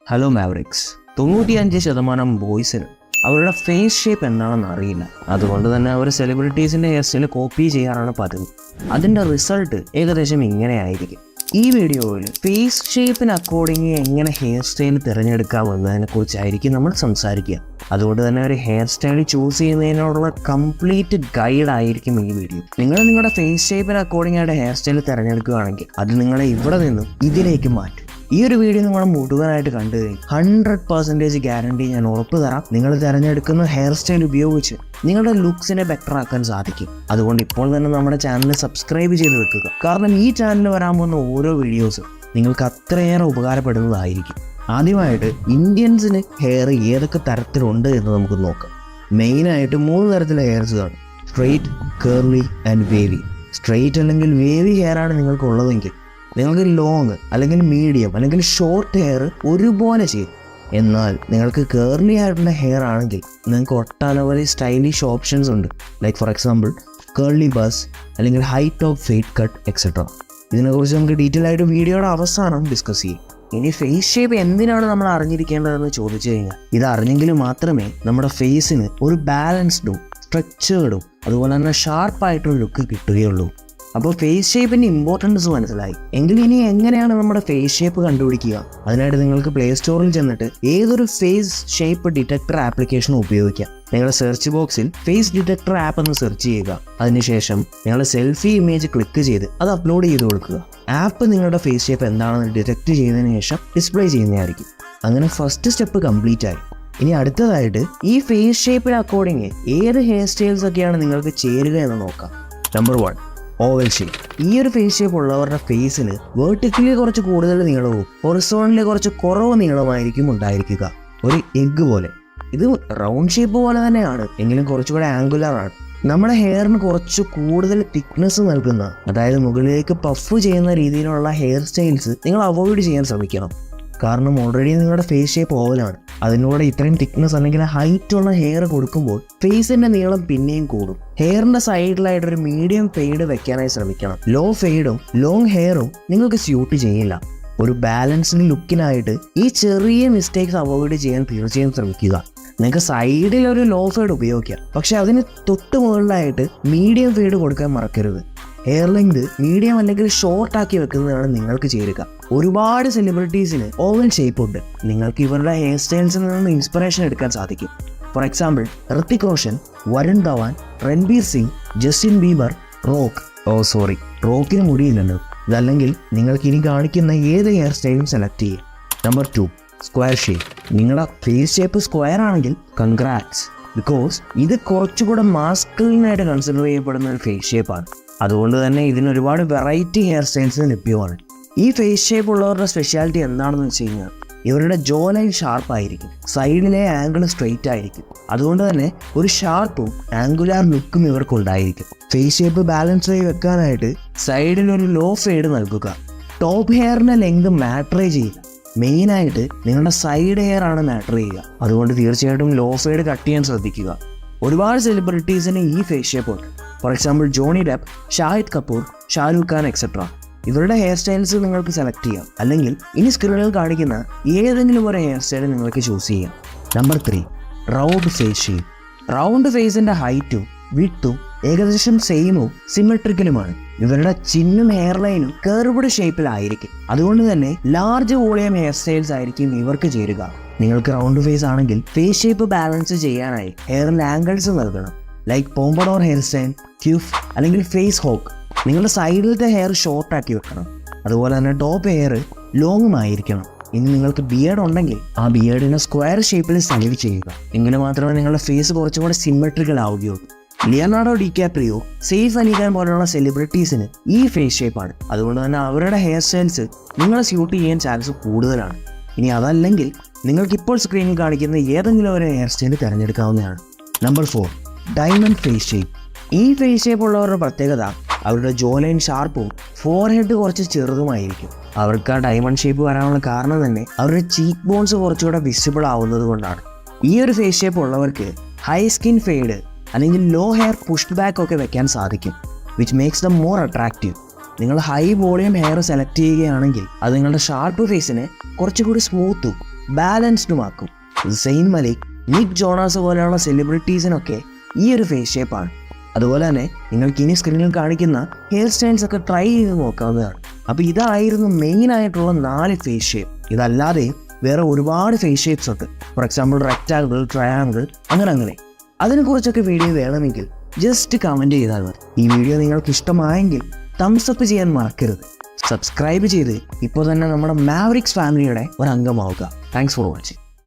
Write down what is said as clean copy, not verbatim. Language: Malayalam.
ഹലോ മാവറിക്സ്, 95% ബോയ്സിന് അവരുടെ ഫേസ് ഷേപ്പ് എന്താണെന്ന് അറിയില്ല. അതുകൊണ്ട് തന്നെ അവർ സെലിബ്രിറ്റീസിൻ്റെ ഹെയർ സ്റ്റൈൽ കോപ്പി ചെയ്യാറാണ് പതിവ്. അതിൻ്റെ റിസൾട്ട് ഏകദേശം ഇങ്ങനെയായിരിക്കും. ഈ വീഡിയോയിൽ ഫേസ് ഷേപ്പിന് അക്കോർഡിംഗ് എങ്ങനെ ഹെയർ സ്റ്റൈൽ തിരഞ്ഞെടുക്കാമെന്നതിനെ കുറിച്ചായിരിക്കും നമ്മൾ സംസാരിക്കുക. അതുകൊണ്ട് തന്നെ ഒരു ഹെയർ സ്റ്റൈൽ ചൂസ് ചെയ്യുന്നതിനോടുള്ള കംപ്ലീറ്റ് ഗൈഡ് ആയിരിക്കും ഈ വീഡിയോ. നിങ്ങൾ നിങ്ങളുടെ ഫേസ് ഷേപ്പിന് അക്കോർഡിംഗ് ആയിട്ട് ഹെയർ സ്റ്റൈൽ തിരഞ്ഞെടുക്കുകയാണെങ്കിൽ അത് നിങ്ങളെ ഇവിടെ നിന്നും ഇതിലേക്ക് മാറ്റും. ഈ ഒരു വീഡിയോ നിങ്ങൾ മുഴുവനായിട്ട് കണ്ടു കഴിഞ്ഞാൽ 100% ഗ്യാരണ്ടി ഞാൻ ഉറപ്പ് തരാം, നിങ്ങൾ തിരഞ്ഞെടുക്കുന്ന ഹെയർ സ്റ്റൈൽ ഉപയോഗിച്ച് നിങ്ങളുടെ ലുക്സിനെ ബെറ്റർ ആക്കാൻ സാധിക്കും. അതുകൊണ്ട് ഇപ്പോൾ തന്നെ നമ്മുടെ ചാനൽ സബ്സ്ക്രൈബ് ചെയ്ത് വെക്കുക. കാരണം ഈ ചാനലിൽ വരാൻ പോകുന്ന ഓരോ വീഡിയോസും നിങ്ങൾക്ക് അത്രയേറെ ഉപകാരപ്പെടുന്നതായിരിക്കും. ആദ്യമായിട്ട് ഇന്ത്യൻസിന് ഹെയർ ഏതൊക്കെ തരത്തിലുണ്ട് എന്ന് നമുക്ക് നോക്കാം. മെയിനായിട്ട് 3 തരത്തിലെ ഹെയർസ് കാണും: സ്ട്രെയിറ്റ്, കേർലി ആൻഡ് വേവി. സ്ട്രെയിറ്റ് അല്ലെങ്കിൽ വേവി ഹെയർ ആണ് നിങ്ങൾക്ക് ഉള്ളതെങ്കിൽ നിങ്ങൾക്ക് ലോങ് അല്ലെങ്കിൽ മീഡിയം അല്ലെങ്കിൽ ഷോർട്ട് ഹെയർ ഒരുപോലെ ചെയ്യും. എന്നാൽ നിങ്ങൾക്ക് കേർലി ആയിട്ടുള്ള ഹെയർ ആണെങ്കിൽ നിങ്ങൾക്ക് ഒട്ടനവധി സ്റ്റൈലിഷ് ഓപ്ഷൻസ് ഉണ്ട്. Like for example curly buzz അല്ലെങ്കിൽ height of fade cut etcetera. ഇതിനെക്കുറിച്ച് നമുക്ക് ഡീറ്റെയിൽ ആയിട്ട് വീഡിയോയുടെ അവസാനം ഡിസ്കസ് ചെയ്യും. ഇനി ഫേസ് ഷേപ്പ് എന്തിനാണ് നമ്മൾ അറിഞ്ഞിരിക്കേണ്ടതെന്ന് ചോദിച്ചു കഴിഞ്ഞാൽ, ഇത് അറിഞ്ഞെങ്കിൽ മാത്രമേ നമ്മുടെ ഫേസിന് ഒരു ബാലൻസ്ഡും സ്ട്രക്ചേർഡും അതുപോലെ തന്നെ ഷാർപ്പായിട്ടുള്ള ലുക്ക് കിട്ടുകയുള്ളൂ. അപ്പോൾ ഫേസ് ഷേപ്പിൻ്റെ ഇമ്പോർട്ടൻസ് മനസ്സിലായി എങ്കിൽ ഇനി എങ്ങനെയാണ് നമ്മുടെ ഫേസ് ഷേപ്പ് കണ്ടുപിടിക്കുക? അതിനായിട്ട് നിങ്ങൾക്ക് പ്ലേ സ്റ്റോറിൽ ചെന്നിട്ട് ഏതൊരു ഫേസ് ഷേപ്പ് ഡിറ്റക്ടർ ആപ്ലിക്കേഷൻ ഉപയോഗിക്കാം. നിങ്ങളുടെ സെർച്ച് ബോക്സിൽ ഫേസ് ഡിറ്റക്ടർ ആപ്പ് എന്ന് സെർച്ച് ചെയ്യുക. അതിനുശേഷം നിങ്ങളുടെ സെൽഫി ഇമേജ് ക്ലിക്ക് ചെയ്ത് അത് അപ്ലോഡ് ചെയ്ത് കൊടുക്കുക. ആപ്പ് നിങ്ങളുടെ ഫേസ് ഷേപ്പ് എന്താണെന്ന് ഡിറ്റക്ട് ചെയ്തതിന് ശേഷം ഡിസ്പ്ലേ ചെയ്യുന്നതായിരിക്കും. അങ്ങനെ ഫസ്റ്റ് സ്റ്റെപ്പ് കംപ്ലീറ്റ് ആയി. ഇനി അടുത്തതായിട്ട് ഈ ഫേസ് ഷേപ്പിന് അക്കോർഡിംഗ് ഏത് ഹെയർ സ്റ്റൈൽസ് ഒക്കെയാണ് നിങ്ങൾക്ക് ചേരുക എന്ന് നോക്കാം. Number 1, oval shape. ഈ ഒരു ഫേസ് ഷേപ്പ് ഉള്ളവരുടെ ഫേസിന് വേർട്ടിക്കലി കുറച്ച് കൂടുതൽ നീളവും ഹൊറിസോണ്ടലി കുറച്ച് കുറവ് നീളമായിരിക്കും ഉണ്ടായിരിക്കുക, ഒരു എഗ്ഗ് പോലെ. ഇത് റൗണ്ട് ഷേപ്പ് പോലെ തന്നെയാണ്, എങ്കിലും കുറച്ചുകൂടെ ആംഗുലർ ആണ്. നമ്മുടെ ഹെയറിന് കുറച്ച് കൂടുതൽ തിക്നെസ് നൽകുന്ന, അതായത് മുകളിലേക്ക് പഫ് ചെയ്യുന്ന രീതിയിലുള്ള ഹെയർ സ്റ്റൈൽസ് നിങ്ങൾ അവോയ്ഡ് ചെയ്യാൻ ശ്രമിക്കണം. കാരണം ഓൾറെഡി നിങ്ങളുടെ ഫേസ് ഷേപ്പ് ഓവലാണ്. അതിനോട് ഇത്രയും തിക്നെസ് അല്ലെങ്കിൽ ഹൈറ്റ് ഉള്ള ഹെയർ കൊടുക്കുമ്പോൾ ഫേസിന്റെ നീളം പിന്നെയും കൂടും. ഹെയറിന്റെ സൈഡിലായിട്ട് ഒരു മീഡിയം ഫെയ്ഡ് വെക്കാനായി ശ്രമിക്കണം. ലോ ഫെയ്ഡും ലോങ് ഹെയറും നിങ്ങൾക്ക് സ്യൂട്ട് ചെയ്യില്ല. ഒരു ബാലൻസ്ഡ് ലുക്കിനായിട്ട് ഈ ചെറിയ മിസ്റ്റേക്സ് അവോയ്ഡ് ചെയ്യാൻ തീർച്ചയായും ശ്രമിക്കുക. നിങ്ങൾക്ക് സൈഡിൽ ഒരു ലോ ഫെയ്ഡ് ഉപയോഗിക്കാം, പക്ഷെ അതിന് തൊട്ട് മുകളിലായിട്ട് മീഡിയം ഫെയ്ഡ് കൊടുക്കാൻ മറക്കരുത്. ഹെയർ ലെങ്ത് മീഡിയം അല്ലെങ്കിൽ ഷോർട്ട് ആക്കി വെക്കുന്നതാണ് നിങ്ങൾക്ക് ചേരുക. ഒരുപാട് സെലിബ്രിറ്റീസിന് ഓവൽ ഷേപ്പ് ഉണ്ട്. നിങ്ങൾക്ക് ഇവരുടെ ഹെയർ സ്റ്റൈൽസിൽ നിന്ന് ഇൻസ്പിറേഷൻ എടുക്കാൻ സാധിക്കും. For example Hrithik Roshan, Varun Dhawan, Ranbir Singh, Justin Bieber, റോക്കിന് മുടിയില്ലല്ലോ. ഇതല്ലെങ്കിൽ നിങ്ങൾക്ക് ഇനി കാണിക്കുന്ന ഏത് ഹെയർ സ്റ്റൈലും സെലക്ട് ചെയ്യും. Number 2, square shape. നിങ്ങളുടെ ഫേസ് ഷേപ്പ് സ്ക്വയർ ആണെങ്കിൽ കൺഗ്രാറ്റ്സ്, ബിക്കോസ് ഇത് കുറച്ചുകൂടെ മാസ്കുലിനായിട്ട് കൺസിഡർ ചെയ്യപ്പെടുന്ന ഒരു ഫേസ് ഷേപ്പാണ്. അതുകൊണ്ട് തന്നെ ഇതിന് ഒരുപാട് വെറൈറ്റി ഹെയർ സ്റ്റൈൽസ് ലഭ്യമാണ്. ഈ ഫേസ് ഷേപ്പ് ഉള്ളവരുടെ സ്പെഷ്യാലിറ്റി എന്താണെന്ന് വെച്ച് കഴിഞ്ഞാൽ ഇവരുടെ ജോ ലൈൻ ഷാർപ്പായിരിക്കും, സൈഡിലെ ആംഗിൾ സ്ട്രെയിറ്റ് ആയിരിക്കും. അതുകൊണ്ട് തന്നെ ഒരു ഷാർപ്പും ആംഗുലാർ ലുക്കും ഇവർക്കുണ്ടായിരിക്കും. ഫേസ് ഷേപ്പ് ബാലൻസ് ആയി വെക്കാനായിട്ട് സൈഡിൽ ഒരു ലോ ഫെയ്ഡ് നൽകുക. ടോപ്പ് ഹെയറിൻ്റെ ലെങ്ത് മാറ്റർ ചെയ്യുക. മെയിനായിട്ട് നിങ്ങളുടെ സൈഡ് ഹെയർ ആണ് മാറ്റർ ചെയ്യുക. അതുകൊണ്ട് തീർച്ചയായിട്ടും ലോ ഫെയ്ഡ് കട്ട് ചെയ്യാൻ ശ്രദ്ധിക്കുക. ഒരുപാട് സെലിബ്രിറ്റീസിന് ഈ ഫേസ് ഷേപ്പ് ഉണ്ട്. For example Johnny Depp, Shahid Kapoor, Shahrukh Khan etcetera. ഇവരുടെ ഹെയർ സ്റ്റൈൽസ് നിങ്ങൾക്ക് സെലക്ട് ചെയ്യാം. അല്ലെങ്കിൽ ഇനി സ്ക്രീനിൽ കാണിക്കുന്ന ഏതെങ്കിലും ഒരു ഹെയർ സ്റ്റൈൽ നിങ്ങൾക്ക് ചൂസ് ചെയ്യാം. Number 3, round face shape. Round ഫേസിൻ്റെ ഹൈറ്റും വിഡ്ത്തും ഏകദേശം സെയിമും സിമെട്രിക്കലുമാണ്. ഇവരുടെ ചിന്നും ഹെയർ ലൈനും കർവ്ഡ് ഷേപ്പിലായിരിക്കും. അതുകൊണ്ട് തന്നെ ലാർജ് വോളിയം ഹെയർ സ്റ്റൈൽസ് ആയിരിക്കും ഇവർക്ക് ചേരുക. നിങ്ങൾക്ക് റൗണ്ട് ഫേസ് ആണെങ്കിൽ ഫേസ് ഷേപ്പ് ബാലൻസ് ചെയ്യാനായി ഹെയറിൽ ആംഗിൾസ് നൽകണം. ലൈക്ക് പോമ്പഡോർ ഹെയർ സ്റ്റൈൽ, ക്യൂഫ് അല്ലെങ്കിൽ ഫേസ് ഹോക്ക്. നിങ്ങളുടെ സൈഡിലത്തെ ഹെയർ ഷോർട്ടാക്കി വെക്കണം. അതുപോലെ തന്നെ ടോപ്പ് ഹെയർ ലോങ്ങും ആയിരിക്കണം. ഇനി നിങ്ങൾക്ക് ബിയേർഡ് ഉണ്ടെങ്കിൽ ആ ബിയേർഡിനെ സ്ക്വയർ ഷേപ്പിൽ സേവ് ചെയ്യുക. എങ്കിൽ മാത്രമേ നിങ്ങളുടെ ഫേസ് കുറച്ചും കൂടെ സിമെട്രിക്കൽ ആവുകയുള്ളൂ. ലിയനാർഡോ ഡികാപ്രിയോ, സെയ്ഫ് അലി ഖാൻ പോലുള്ള സെലിബ്രിറ്റീസിന് ഈ ഫേസ് ഷേപ്പാണ്. അതുകൊണ്ട് തന്നെ അവരുടെ ഹെയർ സ്റ്റൈൽസ് നിങ്ങളെ സ്യൂട്ട് ചെയ്യാൻ ചാൻസ് കൂടുതലാണ്. ഇനി അതല്ലെങ്കിൽ നിങ്ങൾക്കിപ്പോൾ സ്ക്രീനിൽ കാണിക്കുന്ന ഏതെങ്കിലും ഒരു ഹെയർ സ്റ്റൈൽ തിരഞ്ഞെടുക്കാവുന്നതാണ്. Number 4, diamond face shape. ഈ ഫേസ് ഷേപ്പ് ഉള്ളവരുടെ പ്രത്യേകത അവരുടെ ജോ ലൈൻ ഷാർപ്പും ഫോർഹെഡ് കുറച്ച് ചെറുതുമായിരിക്കും. അവർക്ക് ആ ഡയമണ്ട് ഷേപ്പ് വരാനുള്ള കാരണം തന്നെ അവരുടെ ചീക്ക് ബോൺസ് കുറച്ചുകൂടെ വിസിബിൾ ആവുന്നത് കൊണ്ടാണ്. ഈ ഒരു ഫേസ് ഷേപ്പ് ഉള്ളവർക്ക് ഹൈ സ്കിൻ ഫെയ്ഡ് അല്ലെങ്കിൽ ലോ ഹെയർ പുഷ്ഡ് ബാക്ക് ഒക്കെ വെക്കാൻ സാധിക്കും, which makes dum more attractive. നിങ്ങൾ ഹൈ വോളിയം ഹെയർ സെലക്ട് ചെയ്യുകയാണെങ്കിൽ അത് നിങ്ങളുടെ ഷാർപ്പ് ഫേസിനെ കുറച്ചുകൂടി സ്മൂത്തും ബാലൻസ്ഡുമാക്കും. സെയിൻ മലിക്, നിക് ജോണാസ് പോലെയുള്ള സെലിബ്രിറ്റീസിനൊക്കെ ഈ ഒരു ഫേസ് ഷേപ്പാണ്. അതുപോലെ തന്നെ നിങ്ങൾക്ക് ഇനി സ്ക്രീനിൽ കാണിക്കുന്ന ഹെയർ സ്റ്റൈൽസ് ഒക്കെ ട്രൈ ചെയ്ത് നോക്കാവുന്നതാണ്. അപ്പോൾ ഇതായിരുന്നു മെയിനായിട്ടുള്ള 4 ഫേസ് ഷേപ്പ്. ഇതല്ലാതെ വേറെ ഒരുപാട് ഫേസ് ഷേപ്സ് ഉണ്ട്. ഫോർ എക്സാമ്പിൾ റെക്റ്റാങ്കിൾ, ട്രയാങ്കിൾ, അങ്ങനെ. അതിനെക്കുറിച്ചൊക്കെ വീഡിയോ വേണമെങ്കിൽ ജസ്റ്റ് കമൻറ്റ് ചെയ്താൽ മതി. ഈ വീഡിയോ നിങ്ങൾക്ക് ഇഷ്ടമായെങ്കിൽ തംസ് അപ്പ് ചെയ്യാൻ മറക്കരുത്. സബ്സ്ക്രൈബ് ചെയ്ത് ഇപ്പോൾ തന്നെ നമ്മുടെ മാവറിക്സ് ഫാമിലിയുടെ ഒരു അംഗമാവുക. Thanks for watching.